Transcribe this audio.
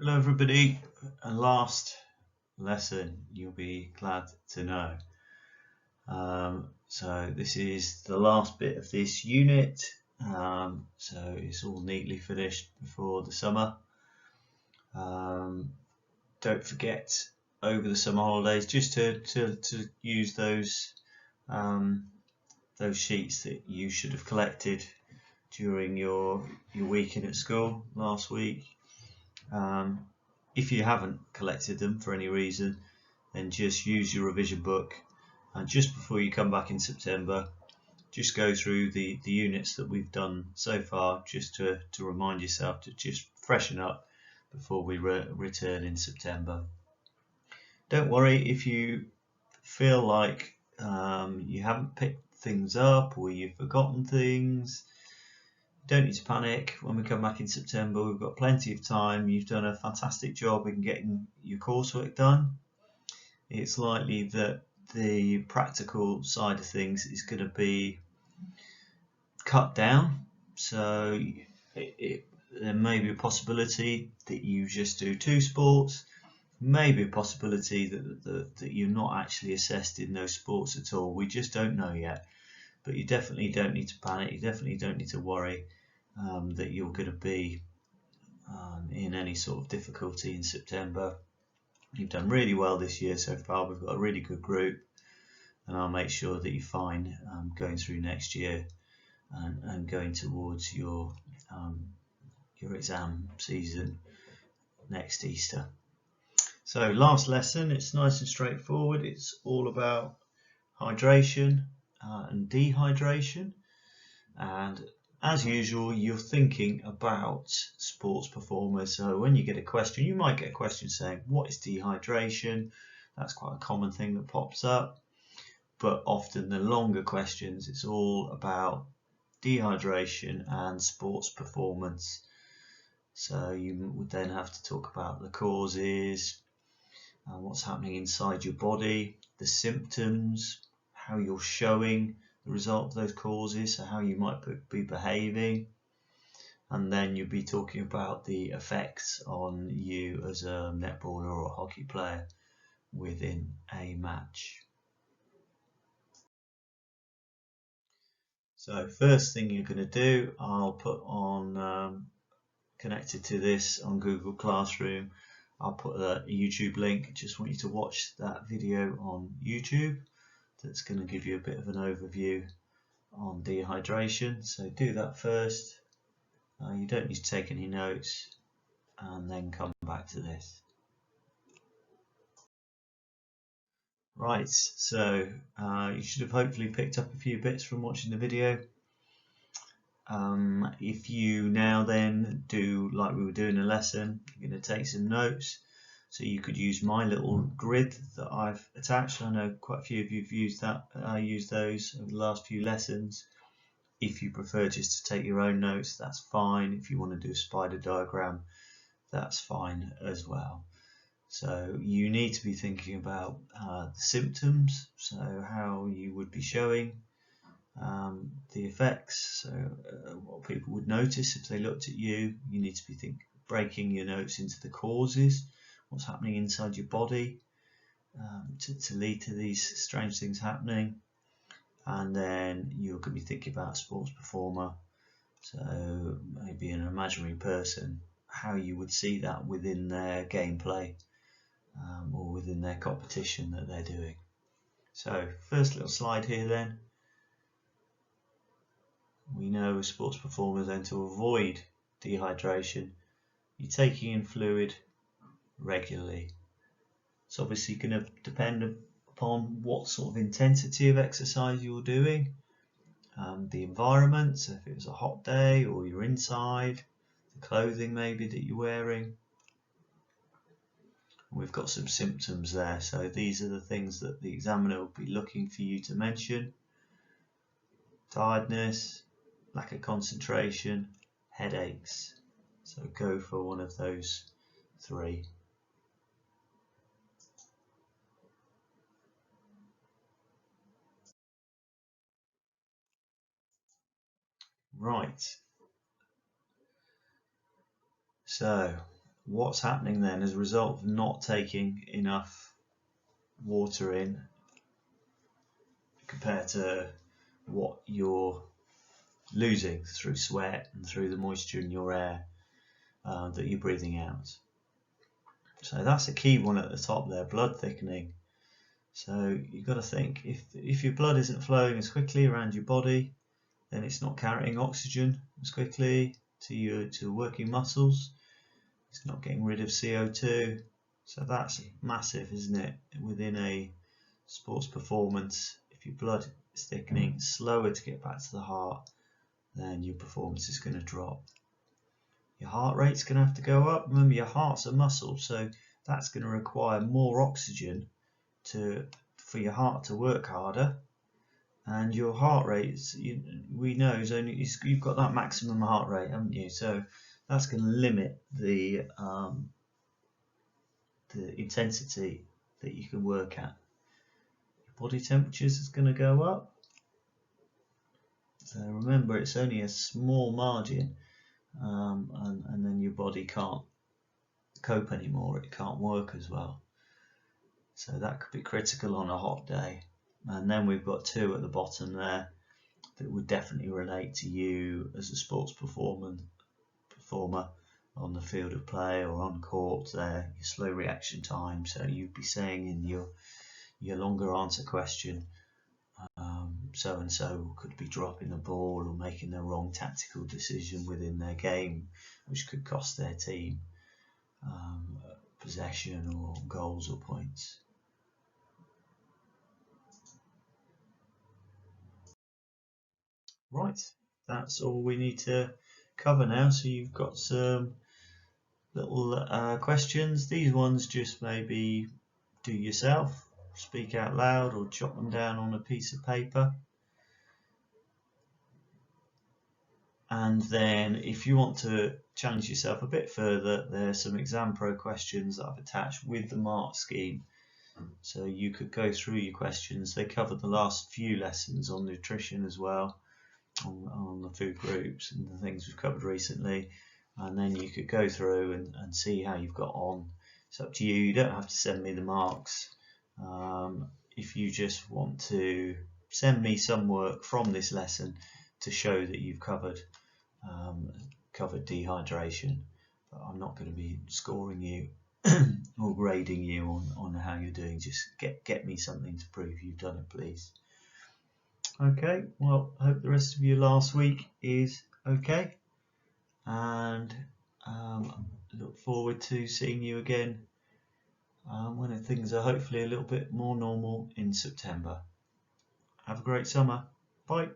Hello everybody, and last lesson you'll be glad to know. So this is the last bit of this unit, so it's all neatly finished before the summer. Don't forget over the summer holidays just to use those sheets that you should have collected during your weekend at school last week. If you haven't collected them for any reason, then just use your revision book, and just before you come back in September, just go through the units that we've done so far, just to remind yourself to just freshen up before we return in September. Don't worry if you feel like you haven't picked things up or you've forgotten things. Don't need to panic. When we come back in September, we've got plenty of time. You've done a fantastic job in getting your coursework done. It's likely that the practical side of things is going to be cut down, so there may be a possibility that you just do 2 sports, maybe a possibility that you're not actually assessed in those sports at all. We just don't know yet. But you definitely don't need to panic, you definitely don't need to worry that you're going to be in any sort of difficulty in September. You've done really well this year so far, we've got a really good group, and I'll make sure that you're fine going through next year and going towards your exam season next Easter. So last lesson, it's nice and straightforward. It's all about hydration and dehydration, and as usual you're thinking about sports performers. So when you get a question, you might get a question saying, what is dehydration? That's quite a common thing that pops up, but often the longer questions, it's all about dehydration and sports performance. So you would then have to talk about the causes, what's happening inside your body, the symptoms, how you're showing the result of those causes, so how you might be behaving, and then you'll be talking about the effects on you as a netballer or a hockey player within a match. So first thing you're going to do, I'll put on connected to this on Google Classroom, I'll put a YouTube link. Just want you to watch that video on YouTube. That's going to give you a bit of an overview on dehydration, so do that first. You don't need to take any notes, and then come back to this. Right, so you should have hopefully picked up a few bits from watching the video. If you now then do like we were doing a lesson, you're going to take some notes. So you could use my little grid that I've attached. I know quite a few of you have used that. I used those over the last few lessons. If you prefer just to take your own notes, that's fine. If you want to do a spider diagram, that's fine as well. So you need to be thinking about the symptoms, so how you would be showing the effects, so what people would notice if they looked at you. You need to be breaking your notes into the causes, what's happening inside your body to lead to these strange things happening. And then you're going to be thinking about a sports performer, so maybe an imaginary person, how you would see that within their gameplay or within their competition that they're doing. So first little slide here then. We know as sports performers then to avoid dehydration, you're taking in fluid regularly. It's obviously going to depend upon what sort of intensity of exercise you're doing, the environment, so if it was a hot day or you're inside, the clothing maybe that you're wearing. We've got some symptoms there, so these are the things that the examiner will be looking for you to mention: tiredness, lack of concentration, headaches. So go for one of those 3. Right, so what's happening then as a result of not taking enough water in compared to what you're losing through sweat and through the moisture in your air that you're breathing out. So that's a key one at the top there, blood thickening. So you've got to think, if your blood isn't flowing as quickly around your body, then it's not carrying oxygen as quickly to your working muscles. It's not getting rid of CO2. So that's massive, isn't it? Within a sports performance, if your blood is thickening, it's slower to get back to the heart, then your performance is going to drop. Your heart rate's going to have to go up. Remember, your heart's a muscle, so that's going to require more oxygen for your heart to work harder. And your heart rate, we know, you've got that maximum heart rate, haven't you? So that's going to limit the intensity that you can work at. Your body temperatures is going to go up. So remember, it's only a small margin, and then your body can't cope anymore. It can't work as well. So that could be critical on a hot day. And then we've got 2 at the bottom there that would definitely relate to you as a sports performer on the field of play or on court there. Your slow reaction time. So you'd be saying in your longer answer question, so and so could be dropping the ball or making the wrong tactical decision within their game, which could cost their team possession or goals or points. Right, that's all we need to cover now. So you've got some little questions. These ones just maybe do yourself, speak out loud or jot them down on a piece of paper. And then if you want to challenge yourself a bit further, there's some Exam Pro questions that I've attached with the mark scheme. So you could go through your questions. They cover the last few lessons on nutrition as well, on the food groups and the things we've covered recently. And then you could go through and see how you've got on. It's up to you. You don't have to send me the marks. If you just want to send me some work from this lesson to show that you've covered dehydration, but I'm not going to be scoring you or grading you on how you're doing. Just get me something to prove you've done it, please. Okay, well, I hope the rest of your last week is okay, and look forward to seeing you again when things are hopefully a little bit more normal in September. Have a great summer. Bye.